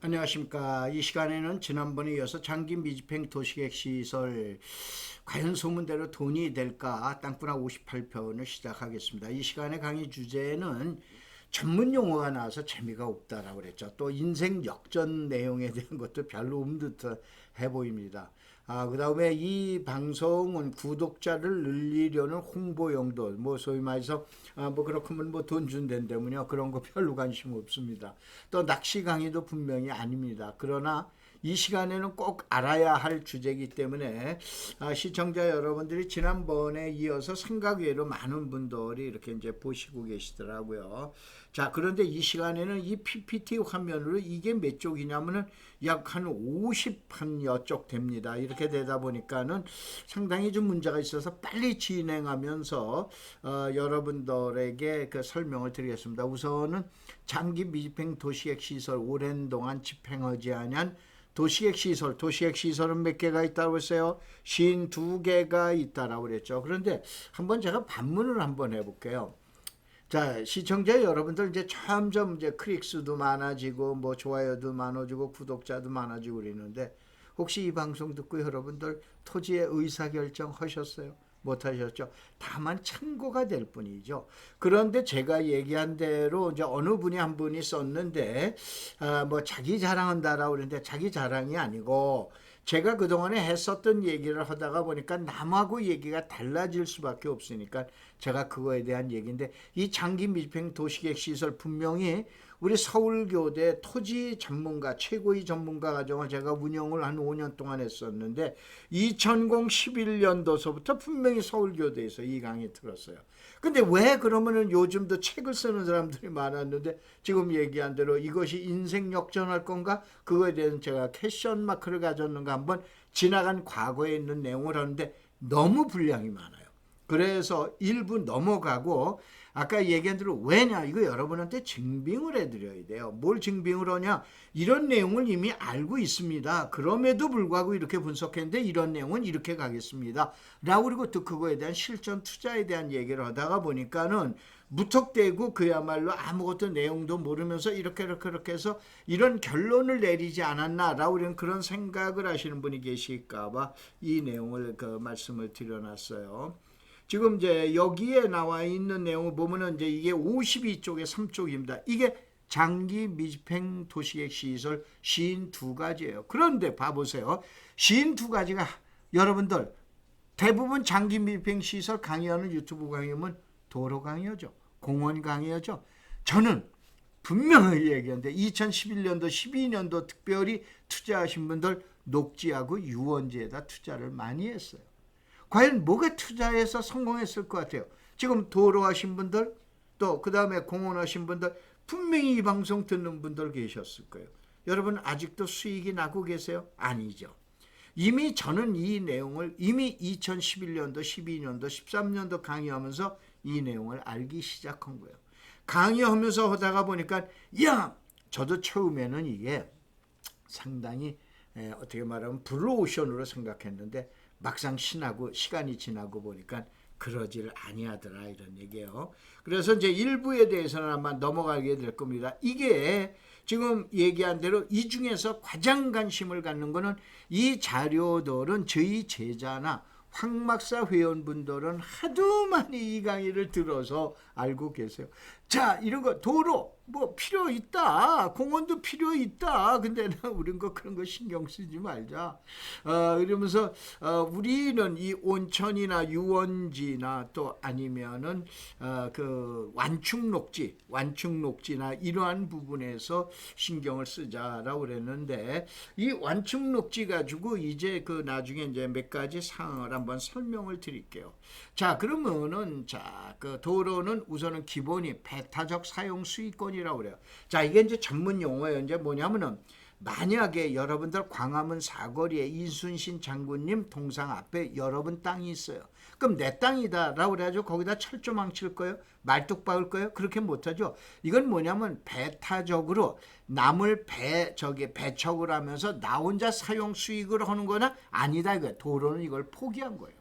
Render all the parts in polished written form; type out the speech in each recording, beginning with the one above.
안녕하십니까. 이 시간에는 지난번에 이어서 장기 미집행 도시계획 시설 과연 소문대로 돈이 될까 땅분화 58편을 시작하겠습니다. 이 시간의 강의 주제는 전문 용어가 나와서 재미가 없다라고 그랬죠. 또 인생 역전 내용에 대한 것도 별로 듯해 보입니다. 그 다음에 이 방송은 구독자를 늘리려는 홍보 용도, 소위 말해서, 그렇게면 돈 준댄다면요. 그런 거 별로 관심 없습니다. 또 낚시 강의도 분명히 아닙니다. 그러나 이 시간에는 꼭 알아야 할 주제이기 때문에 시청자 여러분들이 지난번에 이어서 생각 외로 많은 분들이 이렇게 이제 보시고 계시더라고요. 자, 그런데 이 시간에는 이 PPT 화면으로 이게 몇 쪽이냐면은 약 한 50한 쪽 됩니다. 이렇게 되다 보니까는 상당히 좀 문제가 있어서 빨리 진행하면서 여러분들에게 그 설명을 드리겠습니다. 우선은 장기 미집행 도시계획 시설 오랜 동안 집행하지 않은 도시계획 시설은 몇 개가 있다고 했어요? 52개가 있다라고 그랬죠. 그런데 한번 제가 반문을 한번 해볼게요. 자, 시청자 여러분들 이제 점점 이제 클릭수도 많아지고 좋아요도 많아지고 구독자도 많아지고 그러는데 혹시 이 방송 듣고 여러분들 토지의 의사결정 하셨어요? 못하셨죠? 다만 참고가 될 뿐이죠. 그런데 제가 얘기한 대로 이제 어느 분이 한 분이 썼는데 자기 자랑한다라고 그러는데 자기 자랑이 아니고 제가 그동안에 했었던 얘기를 하다가 보니까 남하고 얘기가 달라질 수밖에 없으니까 제가 그거에 대한 얘기인데 이 장기 밀평 도시계획 시설 분명히 우리 서울교대 토지 전문가 최고의 전문가 과정을 제가 운영을 한 5년 동안 했었는데 2011년도서부터 분명히 서울교대에서 이 강의 들었어요. 근데 왜 그러면은 요즘도 책을 쓰는 사람들이 많았는데 지금 얘기한 대로 이것이 인생 역전할 건가? 그거에 대해서 제가 퀘션 마크를 가졌는가 한번 지나간 과거에 있는 내용을 하는데 너무 분량이 많아요. 그래서 일부 넘어가고 아까 얘기한 대로 왜냐 이거 여러분한테 증빙을 해드려야 돼요. 뭘 증빙을 하냐 이런 내용을 이미 알고 있습니다. 그럼에도 불구하고 이렇게 분석했는데 이런 내용은 이렇게 가겠습니다 라고 그리고 또 그거에 대한 실전 투자에 대한 얘기를 하다가 보니까는 무턱대고 그야말로 아무것도 내용도 모르면서 이렇게 해서 이런 결론을 내리지 않았나 라고 그런 생각을 하시는 분이 계실까봐 이 내용을 말씀을 드려놨어요. 지금 이제 여기에 나와 있는 내용을 보면은 이제 이게 52쪽에 3쪽입니다. 이게 장기 미집행 도시계획 시설 52가지예요. 그런데 봐보세요. 52가지가 여러분들 대부분 장기 미집행 시설 강의하는 유튜브 강의면 도로 강의죠. 공원 강의죠. 저는 분명히 얘기하는데 2011년도 12년도 특별히 투자하신 분들 녹지하고 유원지에다 투자를 많이 했어요. 과연 뭐가 투자해서 성공했을 것 같아요? 지금 도로 하신 분들 또 그 다음에 공원 하신 분들 분명히 이 방송 듣는 분들 계셨을 거예요. 여러분 아직도 수익이 나고 계세요? 아니죠. 이미 저는 이 내용을 이미 2011년도 12년도 13년도 강의하면서 이 내용을 알기 시작한 거예요. 강의하면서 하다가 보니까 저도 처음에는 이게 상당히 어떻게 말하면 블루오션으로 생각했는데 막상 시간이 지나고 보니까 그러지를 아니하더라 이런 얘기예요. 그래서 이제 일부에 대해서는 아마 넘어가게 될 겁니다. 이게 지금 얘기한 대로 이 중에서 가장 관심을 갖는 거는 이 자료들은 저희 제자나 황막사 회원분들은 하도 많이 이 강의를 들어서 알고 계세요. 자, 이런 거 도로 필요 있다. 공원도 필요 있다. 근데 우린 그런 거 신경 쓰지 말자. 이러면서 우리는 이 온천이나 유원지나 또 아니면은 그 완충 녹지나 이러한 부분에서 신경을 쓰자라고 그랬는데 이 완충 녹지 가지고 이제 그 나중에 이제 몇 가지 사항을 한번 설명을 드릴게요. 자, 그러면은 그 도로는 우선은 기본이 배타적 사용 수익권이라고 그래요. 자, 이게 이제 전문 용어예요. 이제 뭐냐면은 만약에 여러분들 광화문 사거리에 이순신 장군님 동상 앞에 여러분 땅이 있어요. 그럼 내 땅이다 라고 그래가지고 거기다 철조망 칠 거예요? 말뚝 박을 거예요? 그렇게 못하죠. 이건 뭐냐면 배타적으로 남을 배척을 하면서 나 혼자 사용 수익을 하는 거나 아니다 이거예요. 도로는 이걸 포기한 거예요.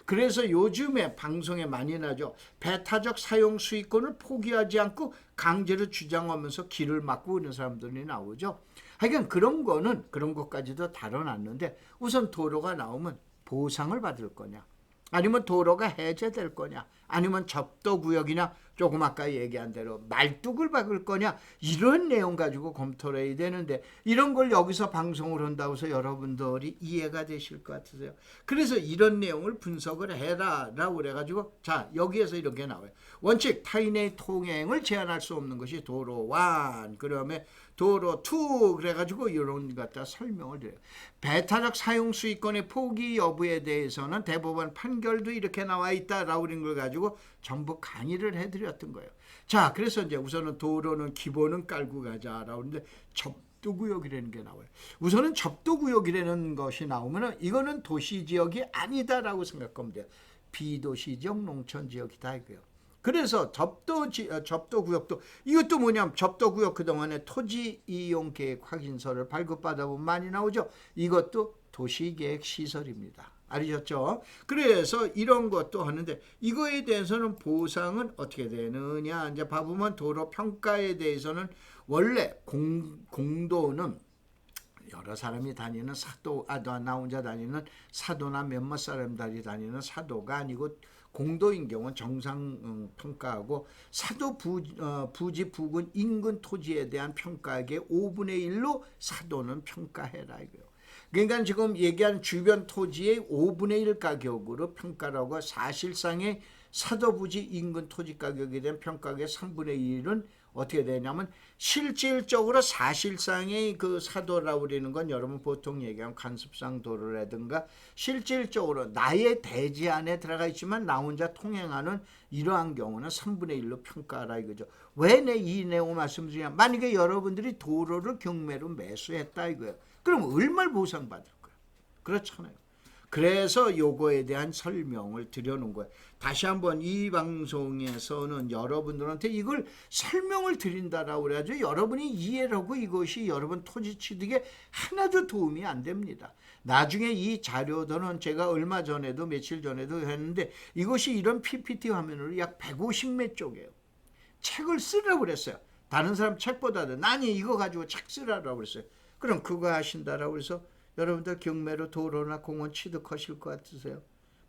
그래서 요즘에 방송에 많이 나죠. 배타적 사용 수익권을 포기하지 않고 강제로 주장하면서 길을 막고 그런 사람들이 나오죠. 하여간 그런 것까지도 다뤄놨는데, 우선 도로가 나오면 보상을 받을 거냐, 아니면 도로가 해제될 거냐, 아니면 접도구역이냐, 조금 아까 얘기한 대로 말뚝을 박을 거냐, 이런 내용 가지고 검토를 해야 되는데, 이런 걸 여기서 방송을 한다고 해서 여러분들이 이해가 되실 것 같으세요? 그래서 이런 내용을 분석을 해라 라고 그래가지고, 자, 여기에서 이렇게 나와요. 원칙, 타인의 통행을 제한할 수 없는 것이 도로 1, 그다음에 도로 2, 그래가지고 이런 것 갖다 설명을 드려요. 배타적 사용 수익권의 포기 여부에 대해서는 대법원 판결도 이렇게 나와 있다라고 그런 걸 가지고 전부 강의를 해드렸던 거예요. 자, 그래서 이제 우선은 도로는 기본은 깔고 가자라고 하는데, 접도구역이라는 게 나와요. 우선은 접도구역이라는 것이 나오면은 이거는 도시지역이 아니다라고 생각하면 돼요. 비도시지역, 농촌지역이다 이거예요. 그래서 접도구역도, 이것도 뭐냐면 접도구역, 그동안에 토지이용계획 확인서를 발급받아 보면 많이 나오죠. 이것도 도시계획시설입니다. 알으셨죠? 그래서 이런 것도 하는데, 이거에 대해서는 보상은 어떻게 되느냐, 이제 봐보면 도로 평가에 대해서는 원래 공도는 여러 사람이 다니는 사도, 나 혼자 다니는 사도나 몇몇 사람들이 다니는 사도가 아니고, 공도인 경우는 정상 평가하고, 사도 부지 부근 인근 토지에 대한 평가액의 5분의 1로 사도는 평가해라 이거요. 그러니까 지금 얘기한 주변 토지의 5분의 1 가격으로 평가를 하고, 사실상의 사도 부지 인근 토지 가격에 대한 평가액의 3분의 1은 어떻게 되냐면, 실질적으로 사실상의 그 사도라고 그러는 건 여러분 보통 얘기하면 간섭상 도로라든가, 실질적으로 나의 대지 안에 들어가 있지만 나 혼자 통행하는 이러한 경우는 3분의 1로 평가하라 이거죠. 왜 내 이 내용을 말씀드리냐, 만약에 여러분들이 도로를 경매로 매수했다 이거예요. 그럼 얼마를 보상받을 거예요? 그렇잖아요. 그래서 요거에 대한 설명을 드려놓은 거예요. 다시 한번 이 방송에서는 여러분들한테 이걸 설명을 드린다라고 그래야죠. 여러분이 이해를 하고 이것이 여러분 토지 취득에 하나도 도움이 안 됩니다. 나중에 이 자료들은 제가 얼마 전에도, 며칠 전에도 했는데, 이것이 이런 PPT 화면으로 약 150몇 쪽이에요. 책을 쓰라고 그랬어요. 다른 사람 책보다도 나는 이거 가지고 책 쓰라고 그랬어요. 그럼 그거 하신다라고 해서 여러분들 경매로 도로나 공원 취득하실 것 같으세요?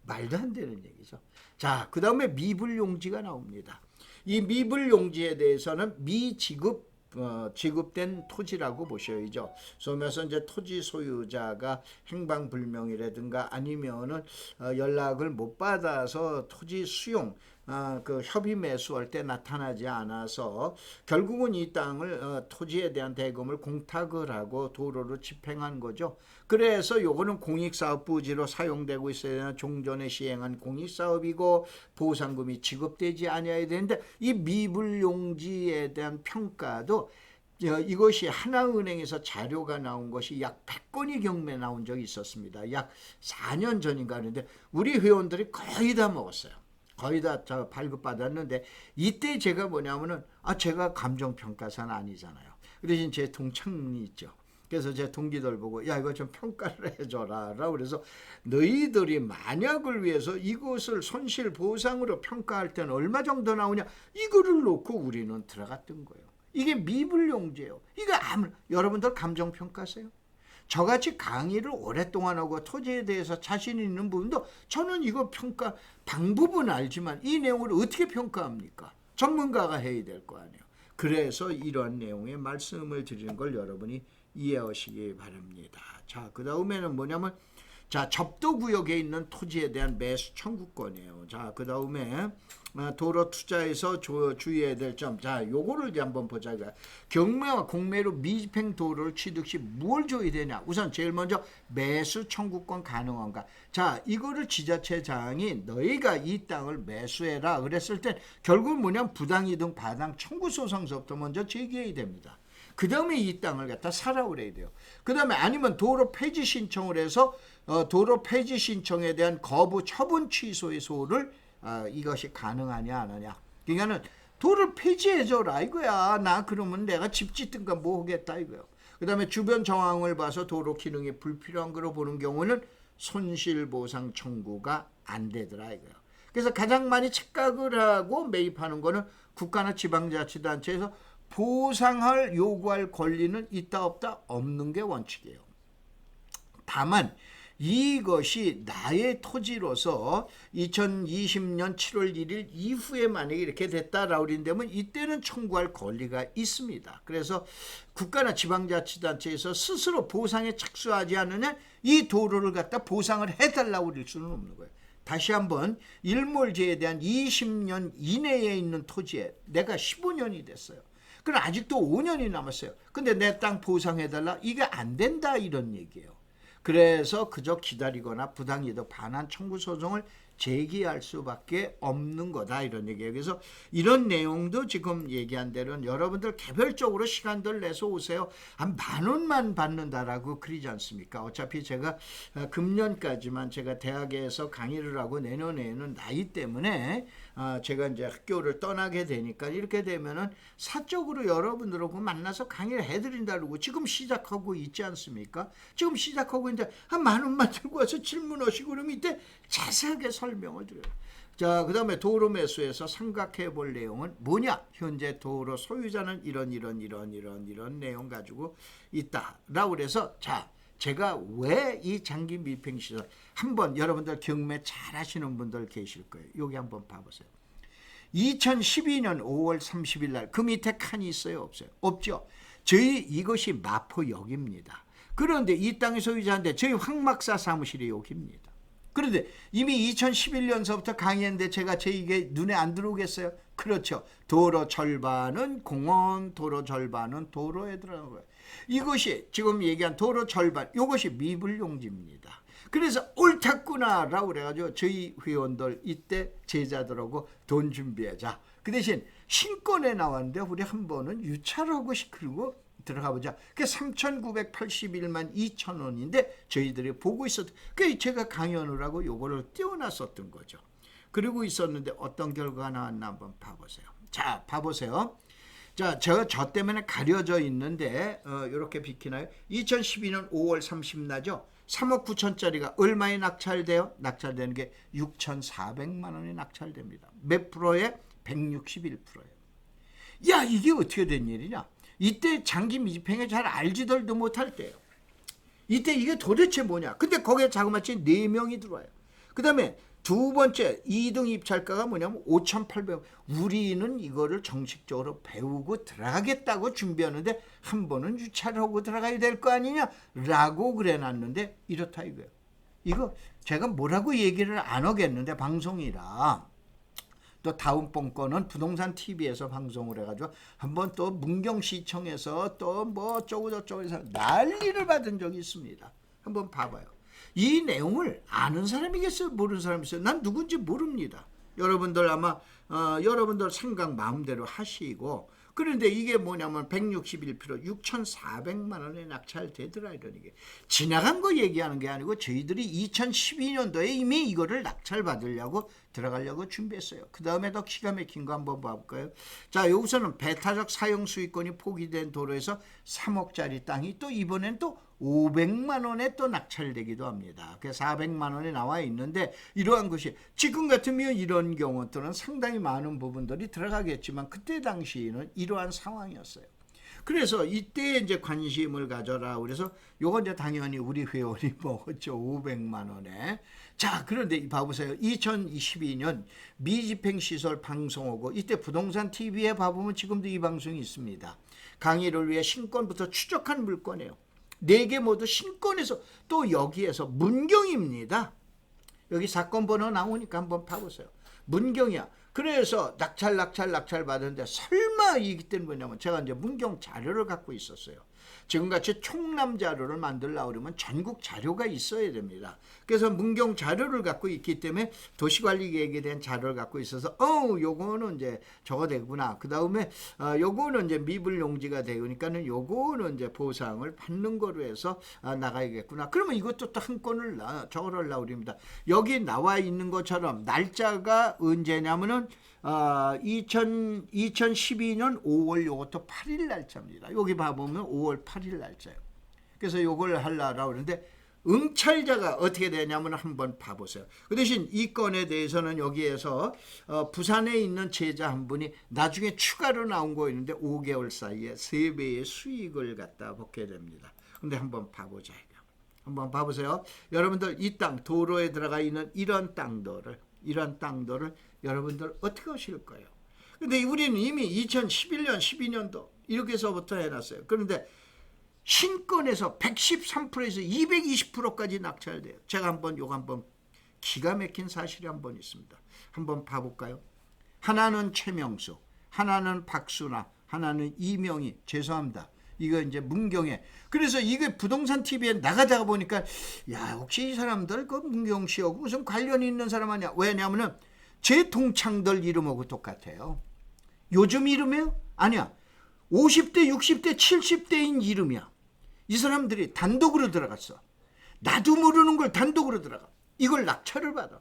말도 안 되는 얘기죠. 자, 그 다음에 미불용지가 나옵니다. 이 미불용지에 대해서는 지급된 토지라고 보셔야죠. 그러면서 이제 토지 소유자가 행방불명이라든가 아니면은 연락을 못 받아서 토지 수용, 그 협의 매수할 때 나타나지 않아서 결국은 이 땅을 토지에 대한 대금을 공탁을 하고 도로로 집행한 거죠. 그래서 요거는 공익사업 부지로 사용되고 있어야 되는 종전에 시행한 공익사업이고, 보상금이 지급되지 아니어야 되는데, 이 미불용지에 대한 평가도 이것이 하나은행에서 자료가 나온 것이 약 100건이 경매 나온 적이 있었습니다. 약 4년 전인가 하는데 우리 회원들이 거의 다 먹었어요. 거의 다 발급받았는데, 이때 제가 뭐냐면은, 제가 감정평가사는 아니잖아요. 그래서 제 동창이 있죠. 그래서 제 동기들 보고, 야, 이거 좀 평가를 해줘라 라고 그래서, 너희들이 만약을 위해서 이것을 손실보상으로 평가할 때는 얼마 정도 나오냐, 이거를 놓고 우리는 들어갔던 거예요. 이게 미불용지예요. 이거 여러분들 감정평가세요? 저같이 강의를 오랫동안 하고 토지에 대해서 자신 있는 부분도, 저는 이거 평가 방법은 알지만 이 내용을 어떻게 평가합니까? 전문가가 해야 될 거 아니에요. 그래서 이런 내용의 말씀을 드리는 걸 여러분이 이해하시기 바랍니다. 자, 그 다음에는 뭐냐면, 자, 접도구역에 있는 토지에 대한 매수 청구권이에요. 자, 그 다음에 도로 투자에서 주의해야 될 점. 자, 요거를 이제 한번 보자. 경매와 공매로 미집행 도로를 취득 시 뭘 줘야 되냐? 우선 제일 먼저 매수 청구권 가능한가? 자, 이거를 지자체장이 너희가 이 땅을 매수해라 그랬을 때 결국 뭐냐면 부당이동 반항 청구 소송서부터 먼저 제기해야 됩니다. 그 다음에 이 땅을 갖다 사라고 그래야 돼요. 그 다음에 아니면 도로 폐지 신청을 해서 도로 폐지 신청에 대한 거부 처분 취소의 소를 이것이 가능하냐 안 하냐. 그러니까는 도를 폐지해줘라 이거야. 나 그러면 내가 집 짓든가 뭐 하겠다 이거요. 그 다음에 주변 정황을 봐서 도로 기능이 불필요한 거로 보는 경우는 손실보상 청구가 안 되더라 이거예요. 그래서 가장 많이 착각을 하고 매입하는 거는 국가나 지방자치단체에서 보상할 요구할 권리는 있다 없다 없는 게 원칙이에요. 다만 이것이 나의 토지로서 2020년 7월 1일 이후에 만약에 이렇게 됐다라고 그런다면 이때는 청구할 권리가 있습니다. 그래서 국가나 지방자치단체에서 스스로 보상에 착수하지 않으면 이 도로를 갖다 보상을 해달라고 그럴 수는 없는 거예요. 다시 한번 일몰제에 대한 20년 이내에 있는 토지에 내가 15년이 됐어요. 그럼 아직도 5년이 남았어요. 근데 내 땅 보상해달라? 이게 안 된다 이런 얘기예요. 그래서 그저 기다리거나 부당이득 반환 청구 소송을 제기할 수밖에 없는 거다 이런 얘기예요. 그래서 이런 내용도 지금 얘기한 대로 여러분들 개별적으로 시간들 내서 오세요. 한 10,000원만 받는다라고 그러지 않습니까? 어차피 제가 금년까지만 제가 대학에서 강의를 하고 내년에는 나이 때문에 제가 이제 학교를 떠나게 되니까 이렇게 되면은 사적으로 여러분들하고 만나서 강의를 해드린다고 지금 시작하고 있지 않습니까? 지금 시작하고 있는데 한 10,000원만 들고 와서 질문하시고 그러면 이때 자세하게 설명을 드려요. 자, 그 다음에 도로 매수에서 생각해 볼 내용은 뭐냐? 현재 도로 소유자는 이런 내용 가지고 있다라고 그래서 자, 제가 왜 이 장기 밀폐시설 한번 여러분들 경매 잘 하시는 분들 계실 거예요. 여기 한번 봐보세요. 2012년 5월 30일 날 그 밑에 칸이 있어요? 없어요? 없죠. 저희 이것이 마포역입니다. 그런데 이 땅의 소유자인데 저희 황막사 사무실이 여기입니다. 그런데 이미 2011년서부터 강의했는데 제가 제 이게 눈에 안 들어오겠어요? 그렇죠. 도로 절반은 공원, 도로 절반은 도로에 들어가는 거예요. 이것이 지금 얘기한 도로 절반, 이것이 미불용지입니다. 그래서 옳았구나라고 그래가지고 저희 회원들 이때 제자들하고 돈 준비하자. 그 대신 신권에 나왔는데 우리 한 번은 유찰을 하고 시키고 들어가 보자. 그게 3,981만 2천 원인데 저희들이 보고 있었던. 그 제가 강연을 하고 요거를 띄워놨었던 거죠. 그리고 있었는데 어떤 결과가 나왔나 한번 봐보세요. 자, 봐보세요. 자, 저 때문에 가려져 있는데 이렇게 비키나요? 2012년 5월 30일 나죠. 3억 9천짜리가 얼마에 낙찰돼요? 낙찰되는 게 6,400만 원이 낙찰됩니다. 몇 프로에? 161%예요. 야, 이게 어떻게 된 일이냐? 이때 장기 미집행에 잘 알지들도 못할 때예요. 이때 이게 도대체 뭐냐? 근데 거기에 자그마치 4명이 들어와요. 그 다음에 두 번째 2등 입찰가가 뭐냐면 5,800원. 우리는 이거를 정식적으로 배우고 들어가겠다고 준비하는데 한 번은 유찰을 하고 들어가야 될 거 아니냐라고 그래놨는데 이렇다 이거예요. 이거 제가 뭐라고 얘기를 안 하겠는데 방송이라. 또 다음번 거는 부동산 TV에서 방송을 해가지고 한번 또 문경시청에서 또 뭐 어쩌고저쩌고 해서 난리를 받은 적이 있습니다. 한번 봐봐요. 이 내용을 아는 사람이겠어요? 모르는 사람이겠어요? 난 누군지 모릅니다. 여러분들 아마 여러분들 생각 마음대로 하시고 그런데 이게 뭐냐면 161% 6,400만 원에 낙찰되더라 이런 게 지나간 거 얘기하는 게 아니고 저희들이 2012년도에 이미 이거를 낙찰받으려고 들어가려고 준비했어요. 그 다음에 더 기가 막힌 거 한번 봐볼까요? 자, 여기서는 배타적 사용 수익권이 포기된 도로에서 3억짜리 땅이 또 이번엔 또 500만 원에 또 낙찰되기도 합니다. 그래서 400만 원에 나와 있는데 이러한 것이 지금 같으면 이런 경우들은 상당히 많은 부분들이 들어가겠지만 그때 당시에는 이러한 상황이었어요. 그래서 이때 이제 관심을 가져라. 그래서 요건 이제 당연히 우리 회원이 먹었죠. 500만 원에. 자, 그런데 봐보세요. 2022년 미집행시설 방송하고 이때 부동산 TV에 봐보면 지금도 이 방송이 있습니다. 강의를 위해 신권부터 추적한 물건이에요. 4개 모두 신권에서 또 여기에서 문경입니다. 여기 사건 번호 나오니까 한번 봐보세요. 문경이야. 그래서 낙찰 받았는데 설마 이기 때는 뭐냐면 제가 이제 문경 자료를 갖고 있었어요. 지금같이 총람 자료를 만들려고 그러면 전국 자료가 있어야 됩니다. 그래서 문경 자료를 갖고 있기 때문에 도시관리계획에 대한 자료를 갖고 있어서 요거는 이제 저거 되구나. 그 다음에 요거는 이제 미불용지가 되니까는 요거는 이제 보상을 받는 거로 해서 나가야겠구나. 그러면 이것도 또 한 건을 적어놓으려고 그럽니다. 여기 나와 있는 것처럼 날짜가 언제냐면은 2012년 5월 요것도 8일 날짜입니다. 여기 봐보면 5월 8일 날짜예요. 그래서 요걸 하려고 그러는데 응찰자가 어떻게 되냐면 한번 봐보세요. 그 대신 이 건에 대해서는 여기에서 부산에 있는 제자 한 분이 나중에 추가로 나온 거 있는데 5개월 사이에 3배의 수익을 갖다 받게 됩니다. 근데 한번 봐보자. 한번 봐보세요. 여러분들 이 땅 도로에 들어가 있는 이런 땅들을 여러분들 어떻게 하실 거예요? 근데 우리는 이미 2011년 12년도 이렇게서부터 해놨어요. 그런데 신권에서 113%에서 220%까지 낙찰돼요. 제가 한번 기가 막힌 사실이 한번 있습니다. 한번 봐볼까요? 하나는 최명수, 하나는 박수나, 하나는 이명희. 죄송합니다. 이거 이제 문경에. 그래서 이게 부동산 TV에 나가다가 보니까 야, 혹시 이 사람들 그 문경 씨하고 무슨 관련이 있는 사람 아니야? 왜냐하면은 제 동창들 이름하고 똑같아요. 요즘 이름이에요? 아니야. 50대, 60대, 70대인 이름이야. 이 사람들이 단독으로 들어갔어. 나도 모르는 걸 단독으로 들어가. 이걸 낙찰을 받아.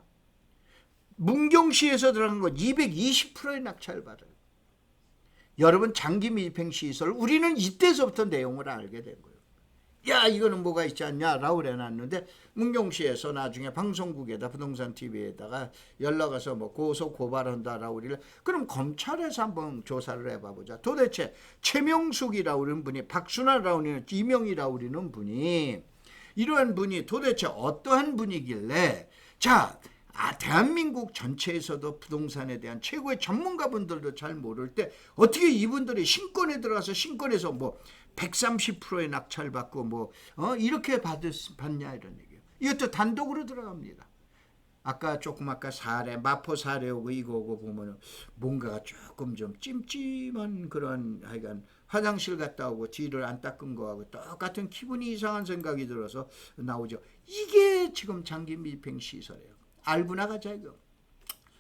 문경시에서 들어간 건 220%의 낙찰을 받아요. 여러분 장기 밀팽시설 우리는 이때서부터 내용을 알게 된 거예요. 야, 이거는 뭐가 있지 않냐라고 그래놨는데 문경시에서 나중에 방송국에다 부동산 TV에다가 연락 와서 뭐 고소 고발한다라고 우리를. 그럼 검찰에서 한번 조사를 해봐보자. 도대체 최명숙이라고 그러는 분이, 박순아라고 그러는, 이명희라고 그러는 분이, 이러한 분이 도대체 어떠한 분이길래, 자, 대한민국 전체에서도 부동산에 대한 최고의 전문가분들도 잘 모를 때 어떻게 이분들이 신권에 들어가서 신권에서 뭐 130%의 낙찰 받고 뭐 이렇게 받냐 이런 얘기예요. 이것도 단독으로 들어갑니다. 아까 사례, 마포 사례하고 이거고 보면은 뭔가가 조금 좀 찜찜한 그런, 하여간 화장실 갔다 오고 뒤를 안 닦은 거하고 똑같은 기분이 이상한 생각이 들어서 나오죠. 이게 지금 장기 밀팽 시설이에요. 알고 나가자 이거.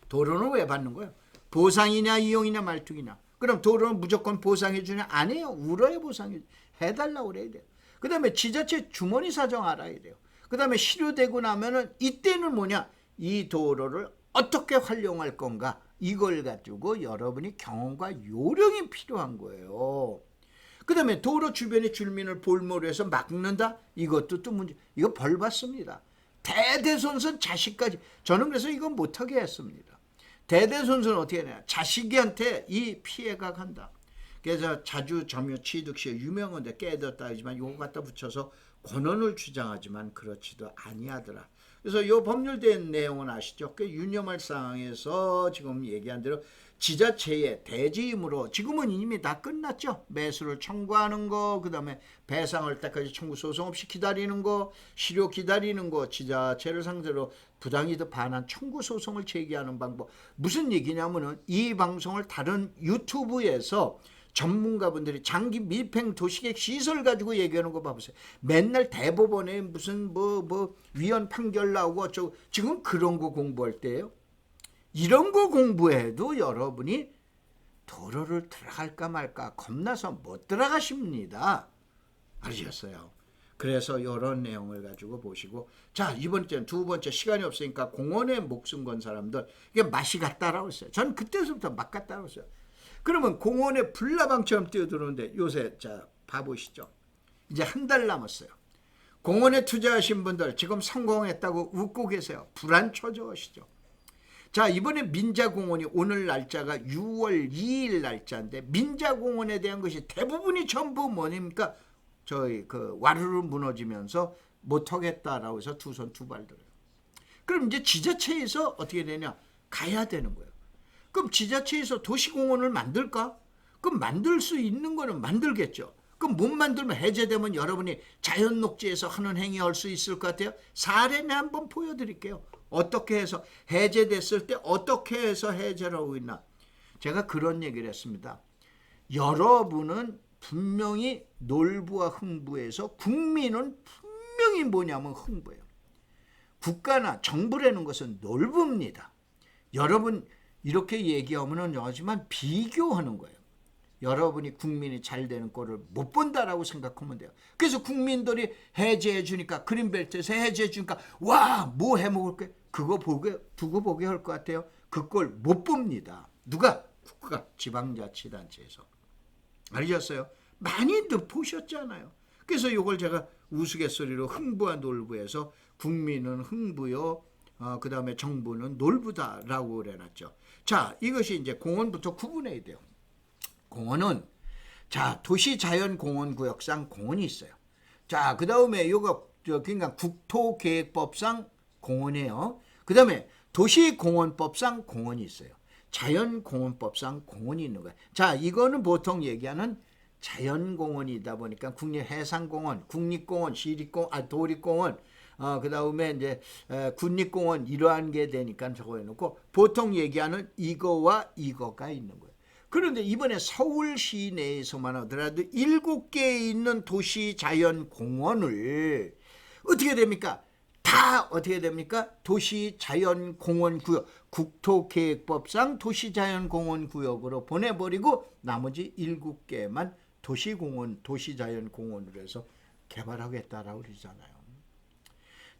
도로는 왜 받는 거예요? 보상이냐 이용이냐 말뚝이냐. 그럼 도로는 무조건 보상해 주냐? 안 해요. 울어야 보상해 해달라고 그래야 돼요. 그 다음에 지자체 주머니 사정 알아야 돼요. 그 다음에 실효되고 나면은 이때는 뭐냐? 이 도로를 어떻게 활용할 건가? 이걸 가지고 여러분이 경험과 요령이 필요한 거예요. 그 다음에 도로 주변의 줄민을 볼모로해서 막는다? 이것도 또 문제. 이거 벌 받습니다. 대대손손 자식까지. 저는 그래서 이건 못하게 했습니다. 대대손손 어떻게 하냐. 자식이한테 이 피해가 간다. 그래서 자주 점유 취득시에 유명한데 깨졌다 하지만 이거 갖다 붙여서 권한을 주장하지만 그렇지도 아니하더라. 그래서 이 법률된 내용은 아시죠? 꽤 유념할 사항에서 지금 얘기한 대로 지자체의 대지임으로 지금은 이미 다 끝났죠. 매수를 청구하는 거, 그 다음에 배상할 때까지 청구 소송 없이 기다리는 거, 실효 기다리는 거, 지자체를 상대로 부당이득 반환 청구 소송을 제기하는 방법. 무슨 얘기냐면은 이 방송을 다른 유튜브에서 전문가분들이 장기 밀팽 도시계획 시설 가지고 얘기하는 거 봐보세요. 맨날 대법원에 무슨 뭐 위헌 판결 나오고 어쩌고. 지금 그런 거 공부할 때예요. 이런 거 공부해도 여러분이 도로를 들어갈까 말까 겁나서 못 들어가십니다. 아시겠어요? 그래서 이런 내용을 가지고 보시고, 자, 이번째 두 번째 시간이 없으니까 공원에 목숨 건 사람들 이게 맛이 갔다라고 했어요. 저는 그때부터 맛 갔다라고 했어요. 그러면 공원에 불나방처럼 뛰어들어오는데 요새 자 봐보시죠. 이제 한 달 남았어요. 공원에 투자하신 분들 지금 성공했다고 웃고 계세요. 불안초조하시죠. 자, 이번에 민자공원이 오늘 날짜가 6월 2일 날짜인데 민자공원에 대한 것이 대부분이 전부 뭐입니까? 저희 그 와르르 무너지면서 못하겠다라고 해서 두 손 두 발 들어요. 그럼 이제 지자체에서 어떻게 되냐? 가야 되는 거예요. 그럼 지자체에서 도시공원을 만들까? 그럼 만들 수 있는 거는 만들겠죠. 그럼 못 만들면 해제되면 여러분이 자연녹지에서 하는 행위할 수 있을 것 같아요? 사례는 한번 보여드릴게요. 어떻게 해서 해제됐을 때 어떻게 해서 해제를 하고 있나. 제가 그런 얘기를 했습니다. 여러분은 분명히 놀부와 흥부에서 국민은 분명히 뭐냐면 흥부예요. 국가나 정부라는 것은 놀부입니다. 여러분 이렇게 얘기하면 하지만 비교하는 거예요. 여러분이 국민이 잘 되는 꼴을 못 본다라고 생각하면 돼요. 그래서 국민들이 해제해 주니까, 그린벨트에서 해제해 주니까 와, 뭐 해 먹을게? 그거 두고 보게 할 것 같아요. 그 꼴 못 봅니다. 누가? 국가 지방자치단체에서. 알겠어요? 많이들 보셨잖아요. 그래서 이걸 제가 우스갯소리로 흥부와 놀부에서 국민은 흥부요, 그 다음에 정부는 놀부다라고 그래놨죠. 자, 이것이 이제 공원부터 구분해야 돼요. 공원은 자, 도시자연공원구역상 공원이 있어요. 자, 그 다음에 이거 그러니까 국토계획법상 공원이에요. 그 다음에 도시공원법상 공원이 있어요. 자연공원법상 공원이 있는 거예요. 자, 이거는 보통 얘기하는 자연공원이다 보니까 국립해상공원, 국립공원, 시립공원, 도립공원, 그 다음에 이제 군립공원 이러한 게 되니까 저거 해놓고 보통 얘기하는 이거와 이거가 있는 거예요. 그런데 이번에 서울 시내에서만 하더라도 7개에 있는 도시자연공원을 어떻게 됩니까? 다 어떻게 됩니까? 도시자연공원구역, 국토계획법상 도시자연공원구역으로 보내버리고 나머지 7개만 도시공원, 도시자연공원으로 해서 개발하겠다라고 그러잖아요.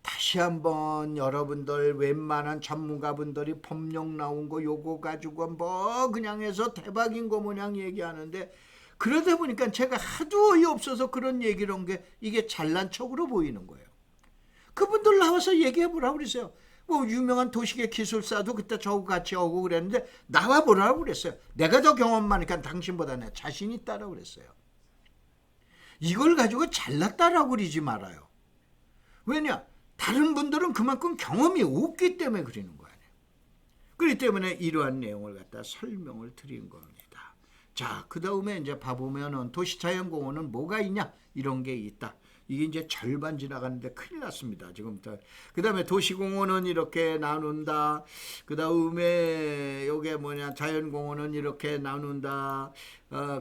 다시 한번 여러분들 웬만한 전문가분들이 법령 나온 거 요거 가지고 뭐 그냥 해서 대박인 거 모양 얘기하는데, 그러다 보니까 제가 하도 어이없어서 그런 얘기를 한 게 이게 잘난 척으로 보이는 거예요. 그분들 나와서 얘기해 보라고 그랬어요. 뭐 유명한 도시계 기술사도 그때 저하고 같이 오고 그랬는데 나와 보라고 그랬어요. 내가 더 경험 많으니까 당신보다 내 자신 있다라고 그랬어요. 이걸 가지고 잘났다라고 그러지 말아요. 왜냐? 다른 분들은 그만큼 경험이 없기 때문에 그러는 거 아니에요. 그렇기 때문에 이러한 내용을 갖다 설명을 드린 겁니다. 자, 그 다음에 이제 봐보면은 도시자연공원은 뭐가 있냐? 이런 게 있다. 이게 이제 절반 지나가는데 큰일 났습니다. 지금부터. 그 다음에 도시공원은 이렇게 나눈다. 그 다음에 요게 뭐냐, 자연공원은 이렇게 나눈다.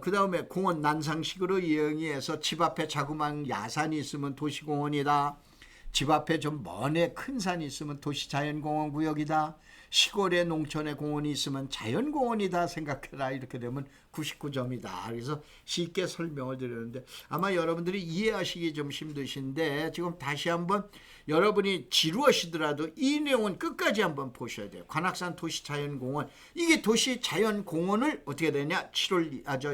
그 다음에 공원 난상식으로 이용해서 집 앞에 자그마한 야산이 있으면 도시공원이다. 집 앞에 좀 먼에 큰 산이 있으면 도시자연공원 구역이다. 시골에 농촌에 공원이 있으면 자연공원이다 생각해라. 이렇게 되면 99점이다. 그래서 쉽게 설명을 드렸는데 아마 여러분들이 이해하시기 좀 힘드신데 지금 다시 한번 여러분이 지루하시더라도 이 내용은 끝까지 한번 보셔야 돼요. 관악산 도시자연공원, 이게 도시자연공원을 어떻게 되냐,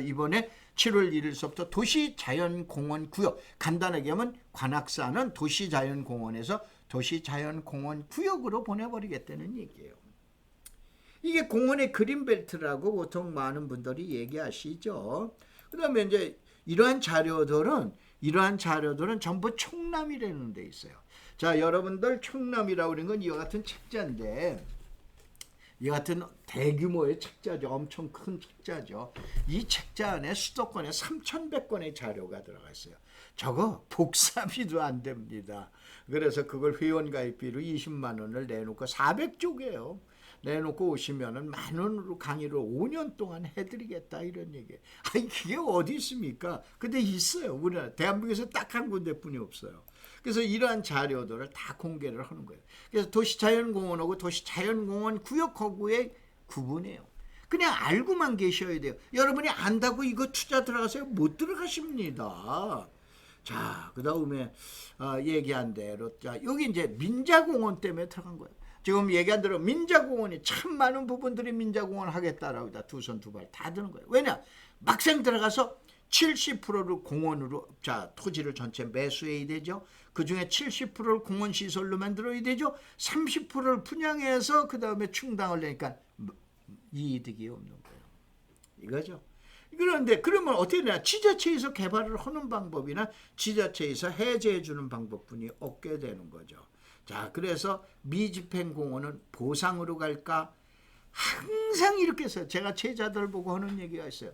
이번에 7월 1일서부터 도시자연공원 구역, 간단하게 하면 관악산은 도시자연공원에서 도시자연공원 구역으로 보내버리겠다는 얘기예요. 이게 공원의 그린벨트라고 보통 많은 분들이 얘기하시죠. 그 다음에 이제 이러한 자료들은 전부 청남이라는 데 있어요. 자, 여러분들 청남이라고 하는 건 이와 같은 책자인데, 이 같은 대규모의 책자죠. 엄청 큰 책자죠. 이 책자 안에 수도권에 3,100권의 자료가 들어가 있어요. 저거 복사비도 안 됩니다. 그래서 그걸 회원가입비로 20만 원을 내놓고 400쪽이에요. 내놓고 오시면은 만 원으로 강의를 5년 동안 해드리겠다 이런 얘기예요. 아니 그게 어디 있습니까? 근데 있어요. 우리나라 대한민국에서 딱 한 군데뿐이 없어요. 그래서 이러한 자료들을 다 공개를 하는 거예요. 그래서 도시자연공원하고 도시자연공원 구역하고의 구분이에요. 그냥 알고만 계셔야 돼요. 여러분이 안다고 이거 투자 들어가세요? 못 들어가십니다. 자, 그 다음에 얘기한 대로, 자, 여기 이제 민자공원 때문에 들어간 거예요. 지금 얘기한 대로 민자공원이 참 많은 부분들이 민자공원 하겠다라고 두 손 두 발 다 드는 거예요. 왜냐? 막상 들어가서 70%를 공원으로, 자, 토지를 전체 매수해야 되죠. 그 중에 70%를 공원시설로 만들어야 되죠. 30%를 분양해서 그 다음에 충당을 내니까 이득이 없는 거예요. 이거죠. 그런데 그러면 어떻게 되냐? 지자체에서 개발을 하는 방법이나 지자체에서 해제해 주는 방법뿐이 없게 되는 거죠. 자, 그래서 미집행공원은 보상으로 갈까? 항상 이렇게 해서 제가 제자들 보고 하는 얘기가 있어요.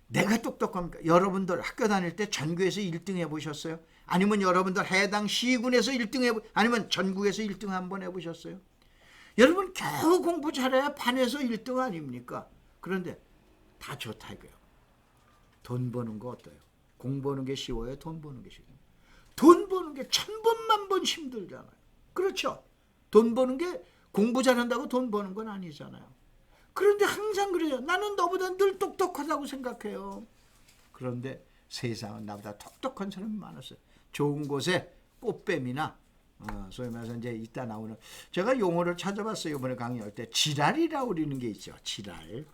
내가 똑똑합니까? 여러분들 학교 다닐 때 전교에서 1등 해보셨어요? 아니면 여러분들 해당 시군에서 1등 아니면 전국에서 1등 한번 해보셨어요? 여러분 겨우 공부 잘해야 반에서 1등 아닙니까? 그런데 다 좋다 이거예요. 돈 버는 거 어때요? 공부하는 게 쉬워요? 돈 버는 게 쉬워요? 돈 버는 게 1000번 만번 힘들잖아요. 그렇죠? 돈 버는 게 공부 잘한다고 돈 버는 건 아니잖아요. 그런데 항상 그래요. 나는 너보다 늘 똑똑하다고 생각해요. 그런데 세상은 나보다 똑똑한 사람이 많았어요. 좋은 곳에 꽃뱀이나 소위 말해서 이제 이따 나오는, 제가 용어를 찾아봤어요. 이번에 강의할 때 지랄이라고 그러는 게 있죠. 지랄.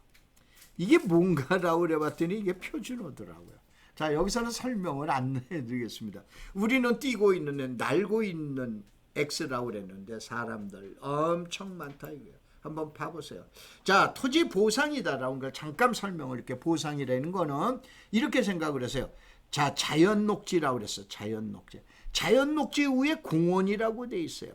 이게 뭔가라고 그래봤더니 이게 표준어더라고요. 자, 여기서는 설명을 안 해드리겠습니다. 우리는 뛰고 있는, 날고 있는 X라고 그랬는데 사람들 엄청 많다 이거예요. 한번 봐보세요. 자, 토지 보상이다라는 걸 잠깐 설명을 이렇게 보상이라는 거는 이렇게 생각을 하세요. 자, 자연 녹지라고 그랬어요. 자연 녹지. 자연 녹지 위에 공원이라고 돼 있어요.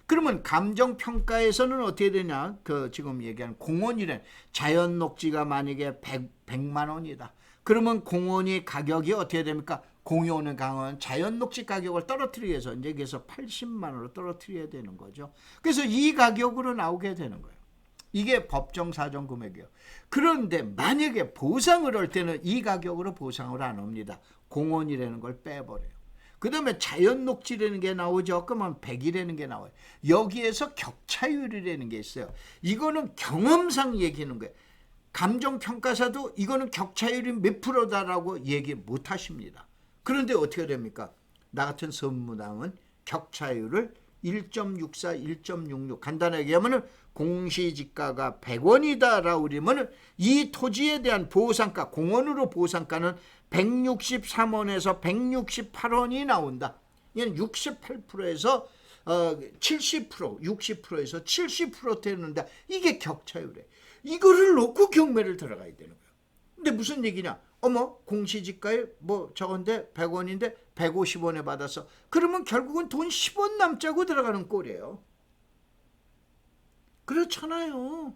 그러면 감정평가에서는 어떻게 되냐? 그 지금 얘기하는 공원이래. 자연 녹지가 만약에 100만 원이다. 그러면 공원이 가격이 어떻게 됩니까? 공원의 강은 자연 녹지 가격을 떨어뜨리기 위해서 이제 여기서 80만 원으로 떨어뜨려야 되는 거죠. 그래서 이 가격으로 나오게 되는 거예요. 이게 법정 사정 금액이에요. 그런데 만약에 보상을 할 때는 이 가격으로 보상을 안 합니다. 공원이라는 걸 빼버려요. 그 다음에 자연 녹지라는 게 나오죠. 그러면 100이라는 게 나와요. 여기에서 격차율이라는 게 있어요. 이거는 경험상 얘기하는 거예요. 감정평가사도 이거는 격차율이 몇 프로다라고 얘기 못 하십니다. 그런데 어떻게 됩니까? 나 같은 선무당은 격차율을 1.64, 1.66 간단하게 얘기하면 공시지가가 100원이다라고 그러면 이 토지에 대한 보상가, 공원으로 보상가는 163원에서 168원이 나온다. 얘는 68%에서 70%, 60%에서 70% 되는데 이게 격차율이에요. 이거를 놓고 경매를 들어가야 되는 거예요. 근데 무슨 얘기냐? 어머, 공시지가에 뭐 저건데 100원인데 150원에 받았어. 그러면 결국은 돈 10원 남자고 들어가는 꼴이에요. 그렇잖아요.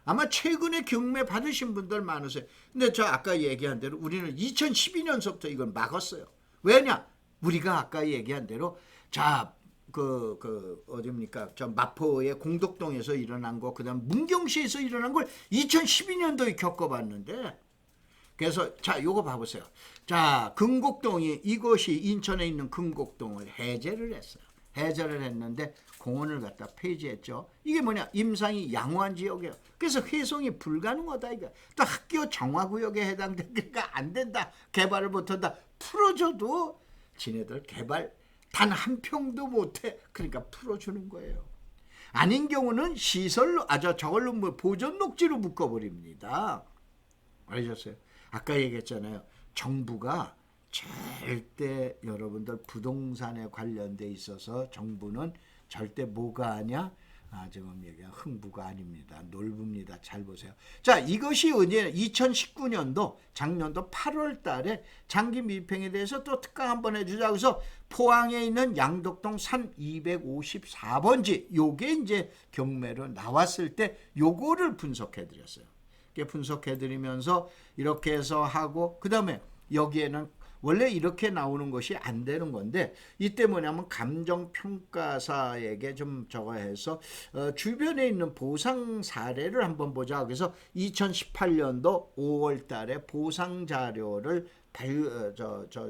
아마 최근에 경매 받으신 분들 많으세요. 근데 저 아까 얘기한 대로 우리는 2012년서부터 이걸 막았어요. 왜냐? 우리가 아까 얘기한 대로 자, 어딥니까? 저 마포의 공덕동에서 일어난 거, 그 다음 문경시에서 일어난 걸 2012년도에 겪어봤는데, 그래서 자, 요거 봐보세요. 자, 금곡동이 이곳이 인천에 있는 금곡동을 해제를 했어요. 해제를 했는데 공원을 갖다 폐지했죠. 이게 뭐냐? 임상이 양호한 지역이에요. 그래서 회송이 불가능하다 이거. 또 학교 정화구역에 해당되니까 안 된다. 개발을 못한다. 풀어줘도 지네들 개발 단 한 평도 못해. 그러니까 풀어주는 거예요. 아닌 경우는 시설로 저걸로 뭐 보존 녹지로 묶어버립니다. 아셨어요? 아까 얘기했잖아요. 정부가 절대 여러분들 부동산에 관련돼 있어서 정부는 절대 뭐가 아니야? 지금 얘기한 흥부가 아닙니다. 놀부입니다. 잘 보세요. 자, 이것이 언제 2019년도 작년도 8월 달에 장기 미평에 대해서 또 특강 한번 해주자. 그래서 포항에 있는 양덕동 산 254번지 요게 이제 경매로 나왔을 때 요거를 분석해 드렸어요. 분석해 드리면서 이렇게 해서 하고 그 다음에 여기에는 원래 이렇게 나오는 것이 안 되는 건데 이때 뭐냐면 감정평가사에게 좀 저거 해서 주변에 있는 보상 사례를 한번 보자. 그래서 2018년도 5월 달에 보상 자료를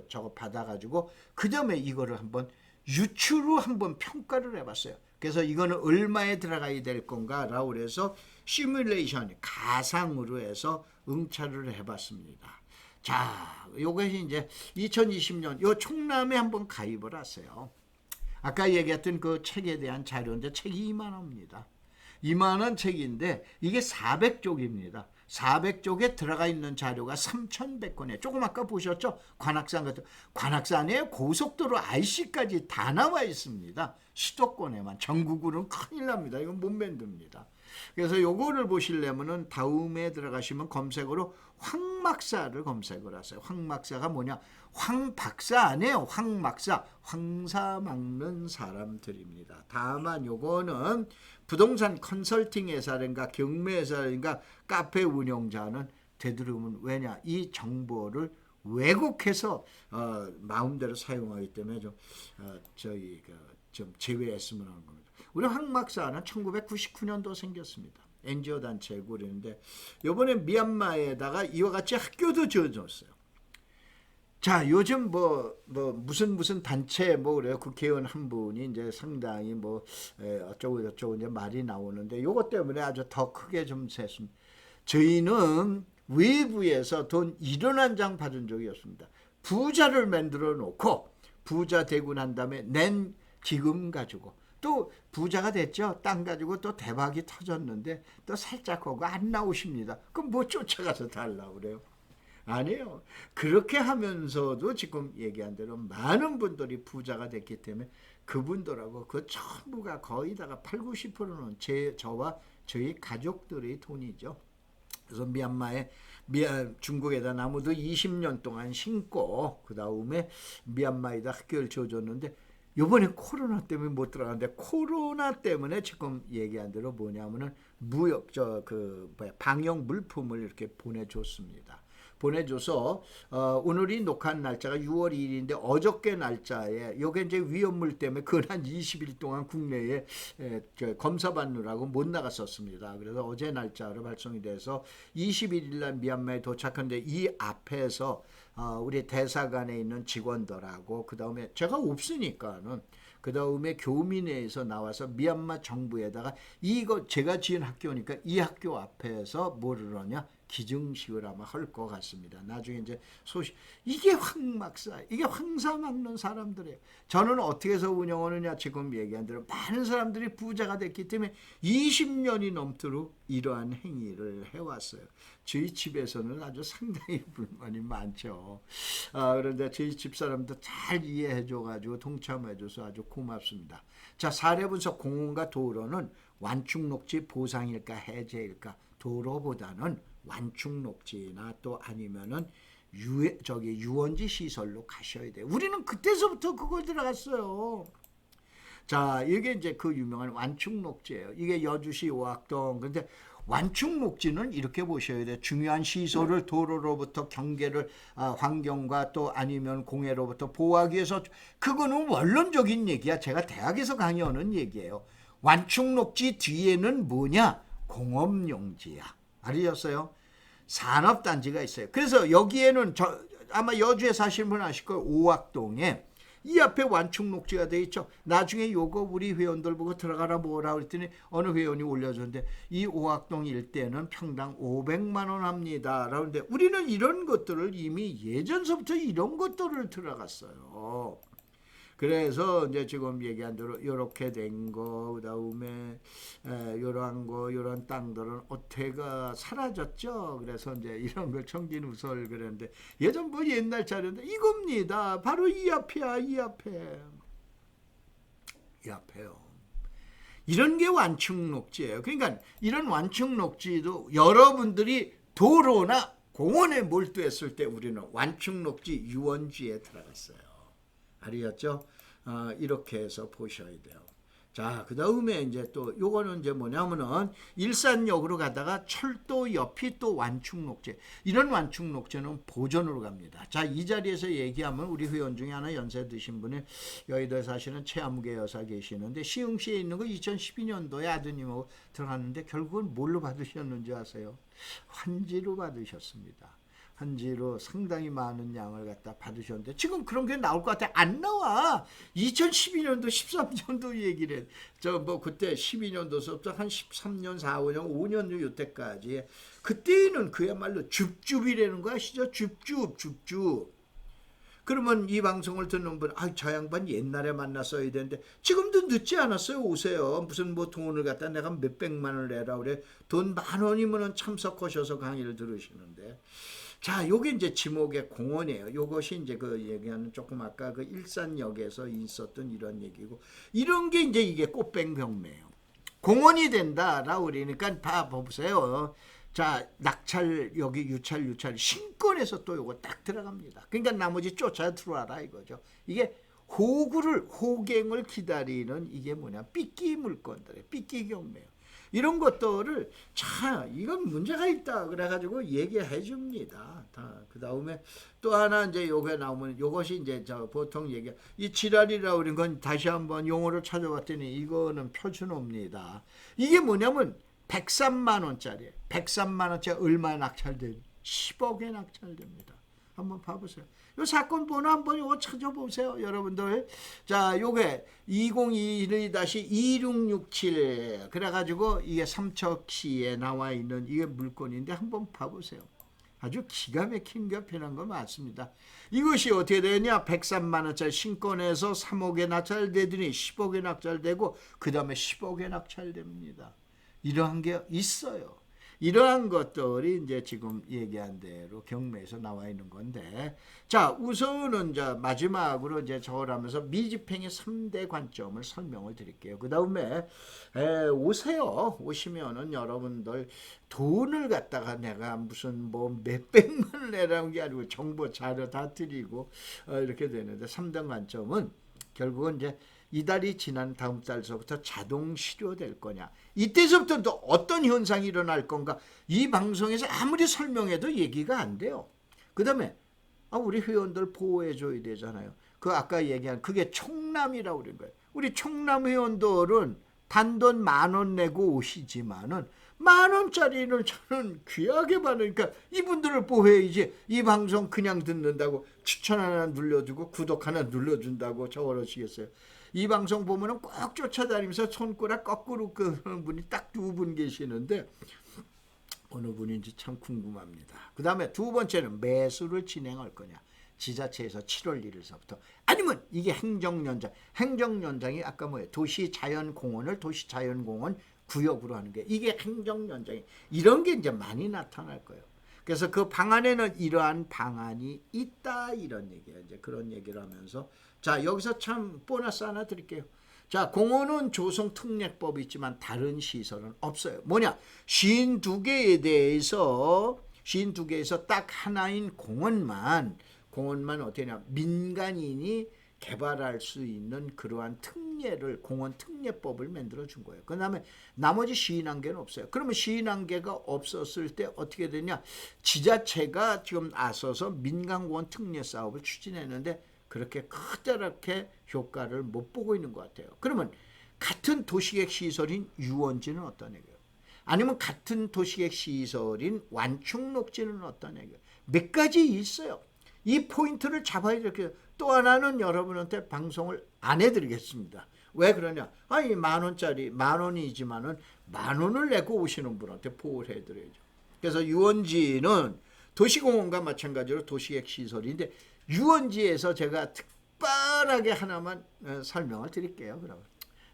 저거 받아가지고 그 다음에 이거를 한번 유추로 한번 평가를 해봤어요. 그래서 이거는 얼마에 들어가야 될 건가라고 그래서 시뮬레이션 가상으로 해서 응찰을 해봤습니다. 자, 요것이 이제 2020년 요 총람에 한번 가입을 하세요. 아까 얘기했던 그 책에 대한 자료인데 책이 2만 원입니다. 2만 원 책인데 이게 400쪽입니다. 400쪽에 들어가 있는 자료가 3,100건이에요. 조금 아까 보셨죠? 관악산 같은 관악산에 고속도로 IC까지 다 나와 있습니다. 수도권에만. 전국으로는 큰일 납니다. 이건 못 만듭니다. 그래서 요거를 보시려면은 다음에 들어가시면 검색어로 황막사를 검색을 하세요. 황막사가 뭐냐? 황박사 아니에요. 황막사. 황사 막는 사람들입니다. 다만 요거는 부동산 컨설팅 회사든가 경매 회사든가 카페 운영자는 되도록이면 왜냐? 이 정보를 왜곡해서 마음대로 사용하기 때문에 좀 제외했으면 하는 겁니다. 우리 황막사는 1999년도 생겼습니다. NGO 단체고 그랬는데 이번에 미얀마에다가 이와 같이 학교도 지어줬어요. 자, 요즘 무슨 단체 그래요. 국회의원 한 분이 이제 상당히 어쩌고 저쩌고 이제 말이 나오는데 요것 때문에 아주 더 크게 좀 셌습니다. 저희는 외부에서 돈 1원 한 장 받은 적이 없습니다. 부자를 만들어 놓고 부자 되고 난 다음에 낸 기금 가지고 또 부자가 됐죠. 땅 가지고 또 대박이 터졌는데 또 살짝 하고 안 나오십니다. 그럼 뭐 쫓아가서 달라고 그래요. 아니에요. 그렇게 하면서도 지금 얘기한 대로 많은 분들이 부자가 됐기 때문에 그분들하고 그 전부가 거의 다가 8, 90%는 저와 저희 가족들의 돈이죠. 그래서 중국에다 나무도 20년 동안 심고 그 다음에 미얀마에다 학교를 지어줬는데 요번에 코로나 때문에 못 들어가는데 코로나 때문에 지금 얘기한 대로 뭐냐면은 방역 물품을 이렇게 보내줬습니다. 보내줘서 오늘이 녹화한 날짜가 6월 2일인데 어저께 날짜에 요게 이제 위험물 때문에 근한 20일 동안 국내에 검사 받느라고 못 나갔었습니다. 그래서 어제 날짜로 발송이 돼서 21일 날 미얀마에 도착한데 이 앞에서 우리 대사관에 있는 직원들하고 그 다음에 제가 없으니까는 그 다음에 교민회에서 나와서 미얀마 정부에다가 이거 제가 지은 학교니까 이 학교 앞에서 뭐를 하냐 기증식을 아마 할 것 같습니다. 나중에 이제 소식 이게 황막사 이게 황사 막는 사람들이에요. 저는 어떻게 해서 운영하느냐 지금 얘기한 대로 많은 사람들이 부자가 됐기 때문에 20년이 넘도록 이러한 행위를 해왔어요. 저희 집에서는 아주 상당히 불만이 많죠. 그런데 저희 집 사람도 잘 이해해줘가지고 동참해줘서 아주 고맙습니다. 자, 사례분석 공원과 도로는 완충녹지 보상일까 해제일까? 도로보다는 완충녹지나 또 아니면은 유원지 시설로 가셔야 돼요. 우리는 그때서부터 그걸 들어갔어요. 자, 이게 이제 그 유명한 완충녹지예요. 이게 여주시 오악동. 근데 완충녹지는 이렇게 보셔야 돼요. 중요한 시설을 도로로부터 경계를 환경과 또 아니면 공해로부터 보호하기 위해서 그거는 원론적인 얘기야. 제가 대학에서 강의하는 얘기예요. 완충녹지 뒤에는 뭐냐? 공업용지야. 알으셨어요? 산업단지가 있어요. 그래서 여기에는 아마 여주에 사시는 분 아실 거예요. 오악동에 이 앞에 완충녹지가 돼 있죠. 나중에 요거 우리 회원들 보고 들어가라 뭐라 그랬더니 어느 회원이 올려줬는데 이 오악동 일대는 평당 500만 원 합니다. 라는데 우리는 이런 것들을 이미 예전서부터 이런 것들을 들어갔어요. 그래서 이제 지금 얘기한 대로 이렇게 된 거, 그다음에 이러한 거, 이런 땅들은 어태가 사라졌죠. 그래서 이제 이런 걸 청진우설 그랬는데 예전 뭐 옛날 자료인데 이겁니다. 바로 이 앞이야, 이 앞에, 이 앞에요. 이런 게 완충녹지예요. 그러니까 이런 완충녹지도 여러분들이 도로나 공원에 몰두했을 때 우리는 완충녹지 유원지에 들어갔어요. 알겠죠? 이렇게 해서 보셔야 돼요. 자, 그 다음에 이제 또 요거는 이제 뭐냐면은 일산역으로 가다가 철도 옆이 또 완충녹지. 이런 완충녹지는 보전으로 갑니다. 자, 이 자리에서 얘기하면 우리 회원 중에 하나 연세 드신 분이 여의도에 사시는 최아무개 여사 계시는데 시흥시에 있는 거 2012년도에 아드님하고 들어갔는데 결국은 뭘로 받으셨는지 아세요? 환지로 받으셨습니다. 한지로 상당히 많은 양을 갖다 받으셨는데 지금 그런 게 나올 것 같아. 안 나와. 2012년도 13년도 얘기를 해. 저 뭐 그때 12년도서부터 한 13년 4, 5년 5년 요때까지 그때는 그야말로 줍줍이라는 거 아시죠? 줍줍. 그러면 이 방송을 듣는 분, 저 양반 옛날에 만났어야 되는데 지금도 늦지 않았어요. 오세요. 무슨 뭐 돈을 갖다 내가 몇백만 원을 내라 그래. 돈 10,000원이면 참석하셔서 강의를 들으시는데. 자, 요게 이제 지목의 공원이에요. 요것이 이제 그 얘기하는 조금 아까 그 일산역에서 있었던 이런 얘기고, 이런 게 이제 이게 꽃뱅병매예요. 공원이 된다라고 그러니까 봐보세요. 자, 낙찰 여기 유찰 신권에서 또 요거 딱 들어갑니다. 그러니까 나머지 쫓아 들어와라 이거죠. 이게 호갱을 기다리는 이게 뭐냐, 삐끼 물건들의 삐끼 경매예요. 이런 것들을 이건 문제가 있다 그래가지고 얘기해 줍니다. 그 다음에 또 하나 이제 요게 나오면 요것이 이제 보통 이 지랄이라고 그런 건 다시 한번 용어를 찾아봤더니 이거는 표준어입니다. 이게 뭐냐면 103만 원짜리 103만 원짜리 얼마에 낙찰된 10억에 낙찰됩니다. 한번 봐보세요. 요 사건 번호 한번 요거 찾아보세요, 여러분들. 자, 요게 2021-2667 그래가지고 이게 삼척시에 나와 있는 이게 물건인데 한번 봐보세요. 아주 기가 막힌 게 편한 거 맞습니다. 이것이 어떻게 되냐? 103만 원짜리 신권에서 3억에 낙찰되더니 10억에 낙찰되고 그 다음에 10억에 낙찰됩니다. 이러한 게 있어요. 이러한 것들이 이제 지금 얘기한 대로 경매에서 나와 있는 건데, 자, 우선은 이제 마지막으로 이제 저걸 하면서 미집행의 3대 관점을 설명을 드릴게요. 그 다음에 오세요. 오시면은 여러분들 돈을 갖다가 내가 무슨 뭐 몇백만을 내라는 게 아니고 정보 자료 다 드리고 이렇게 되는데, 3대 관점은 결국은 이제 이달이 지난 다음 달서부터 자동 실효될 거냐, 이때서부터 또 어떤 현상이 일어날 건가, 이 방송에서 아무리 설명해도 얘기가 안 돼요. 그 다음에 우리 회원들 보호해 줘야 되잖아요. 그 아까 얘기한 그게 총남이라고 그런 거예요. 우리 총남 회원들은 단돈 10,000원 내고 오시지만은 10,000원짜리는 저는 귀하게 받으니까 이분들을 보호해야지. 이 방송 그냥 듣는다고 추천 하나 눌러주고 구독 하나 눌러준다고 저러시겠어요? 이 방송 보면은 꼭 쫓아다니면서 손가락 거꾸로 끄는 분이 딱 2분 계시는데 어느 분인지 참 궁금합니다. 그 다음에 두 번째는 매수를 진행할 거냐, 지자체에서 7월 1일서부터, 아니면 이게 행정연장이 아까 뭐예요? 도시자연공원을 도시자연공원 구역으로 하는 게 이게 행정연장이, 이런 게 이제 많이 나타날 거예요. 그래서 그 방안에는 이러한 방안이 있다, 이런 얘기예요. 이제 그런 얘기를 하면서, 자, 여기서 참 보너스 하나 드릴게요. 자, 공원은 조성 특례법이 있지만 다른 시설은 없어요. 뭐냐? 52개에 대해서 52개에서 딱 하나인 공원만 어떻게 냐, 민간인이 개발할 수 있는 그러한 특례를, 공원 특례법을 만들어 준 거예요. 그 다음에 나머지 51개는 없어요. 그러면 51개가 없었을 때 어떻게 되냐? 지자체가 지금 나서서 민간공원 특례 사업을 추진했는데 그렇게 크다랗게 효과를 못 보고 있는 것 같아요. 그러면 같은 도시계획 시설인 유원지는 어떤 얘기예요? 아니면 같은 도시계획 시설인 완충녹지는 어떤 얘기예요? 몇 가지 있어요. 이 포인트를 잡아야 이렇게. 또 하나는 여러분한테 방송을 안 해드리겠습니다. 왜 그러냐? 아니 10,000원짜리 10,000원이지만은 10,000원을 내고 오시는 분한테 보호를 해드려야죠. 그래서 유원지는 도시공원과 마찬가지로 도시계획 시설인데, 유원지에서 제가 특별하게 하나만 설명을 드릴게요. 그러면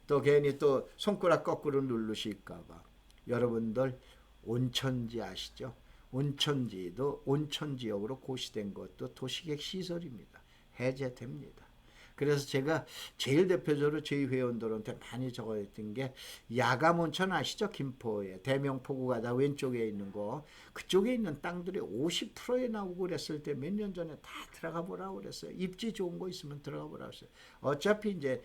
또 괜히 또 손가락 거꾸로 누르실까봐. 여러분들 온천지 아시죠? 온천지도 온천지역으로 고시된 것도 도시계획 시설입니다. 해제됩니다. 그래서 제가 제일 대표적으로 저희 회원들한테 많이 적어냈던 게 야감온천 아시죠? 김포에 대명포구 가다 왼쪽에 있는 거, 그쪽에 있는 땅들이 50%에 나오고 그랬을 때 몇 년 전에 다 들어가 보라고 그랬어요. 입지 좋은 거 있으면 들어가 보라고 했어요. 어차피 이제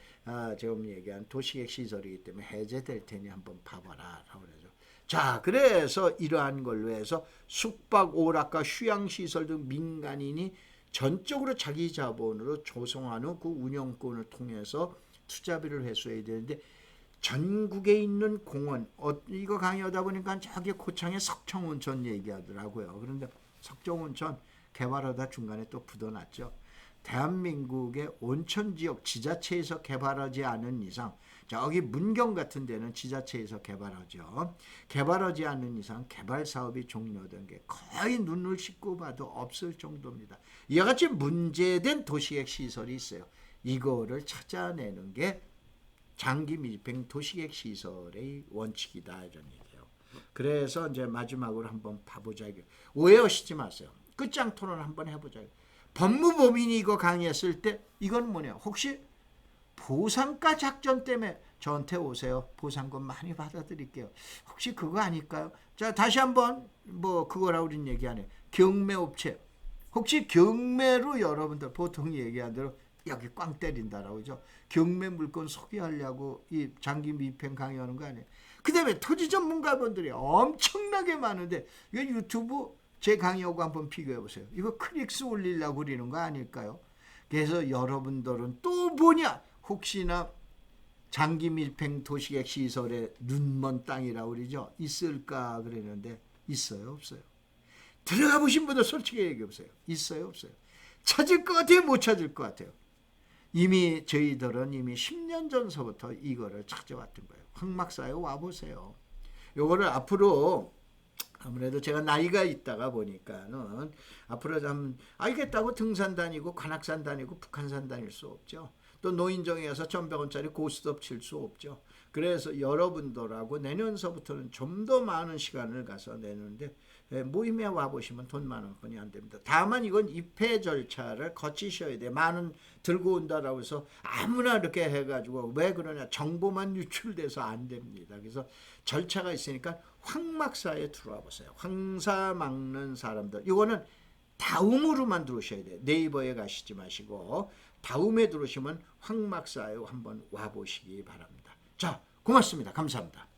지금 얘기한 도시계획 시설이기 때문에 해제될 테니 한번 봐봐라 라고 그러죠. 자, 그래서 이러한 걸로 해서 숙박, 오락가, 휴양시설 등 민간인이 전적으로 자기 자본으로 조성하는 그 운영권을 통해서 투자비를 회수해야 되는데, 전국에 있는 공원, 이거 강의하다 보니까 저기 고창에 석청온천 얘기하더라고요. 그런데 석청온천 개발하다 중간에 또 부도났죠. 대한민국의 온천지역 지자체에서 개발하지 않은 이상, 저기 문경 같은 데는 지자체에서 개발하죠. 개발하지 않는 이상 개발 사업이 종료된 게 거의 눈을 씻고 봐도 없을 정도입니다. 이와 같이 문제된 도시계획 시설이 있어요. 이거를 찾아내는 게 장기 밀집형 도시계획 시설의 원칙이다, 이런 얘기예요. 그래서 이제 마지막으로 한번 봐보자. 오해하시지 마세요. 끝장 토론 한번 해보자. 법무법인이 이거 강의했을 때 이건 뭐냐? 혹시 보상가 작전 때문에 저한테 오세요. 보상금 많이 받아드릴게요. 혹시 그거 아닐까요? 자, 다시 한번 뭐 그거라고 우린 얘기 안 해요. 경매업체. 혹시 경매로 여러분들 보통 얘기한 대로 여기 꽝 때린다라고 그죠? 경매 물건 소개하려고 이 장기 미평 강의하는 거 아니에요? 그 다음에 토지 전문가분들이 엄청나게 많은데 이거 유튜브 제 강의하고 한번 비교해 보세요. 이거 클릭수 올리려고 그러는 거 아닐까요? 그래서 여러분들은 또 뭐냐? 혹시나 장기 밀평 도시계획 시설에 눈먼 땅이라고 그러죠? 있을까 그러는데 있어요, 없어요? 들어가 보신 분들 솔직히 얘기해 보세요. 있어요, 없어요? 찾을 것 같아요, 못 찾을 것 같아요? 이미 저희들은 이미 10년 전서부터 이거를 찾아왔던 거예요. 흑막사에 와보세요. 요거를 앞으로 아무래도 제가 나이가 있다가 보니까는 앞으로 좀 알겠다고 등산 다니고 관악산 다니고 북한산 다닐 수 없죠. 또 노인정에 가서 1,100원짜리 고스톱 칠 수 없죠. 그래서 여러분들하고 내년서부터는 좀 더 많은 시간을 가서 내는데 모임에 와보시면 돈 10,000원뿐이 안 됩니다. 다만 이건 입회 절차를 거치셔야 돼요. 만원 들고 온다라고 해서 아무나 이렇게 해가지고 왜 그러냐, 정보만 유출돼서 안 됩니다. 그래서 절차가 있으니까 황막사에 들어와 보세요. 황사 막는 사람들, 이거는 다음으로만 들어오셔야 돼요. 네이버에 가시지 마시고 다음에 들어오시면 황막사에 한번 와보시기 바랍니다. 자, 고맙습니다. 감사합니다.